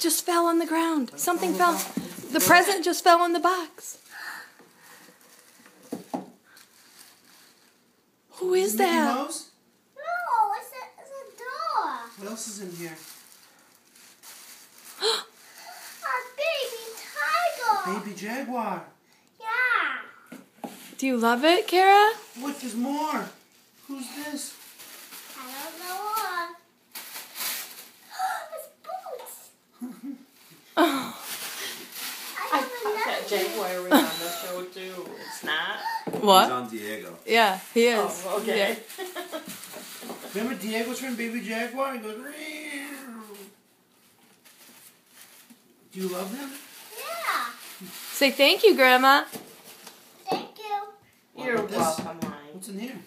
just fell on the ground. Something fell. The present just fell in the box. Who is that? Mickey Mouse? No, it's a door. What else is in here? A baby tiger. Baby jaguar. Yeah. Do you love it, Kara? What? There's more. Who's this? I don't know. It's boots. Oh. I don't know. That jaguar was on the show too. It's not. He's What? on Diego. Yeah, he is. Oh, okay. Yeah. Remember Diego's from Baby Jaguar? He goes, "Meow." Do you love him? Yeah. Say thank you, Grandma. Thank you. You're This- welcome, Ryan. What's in here?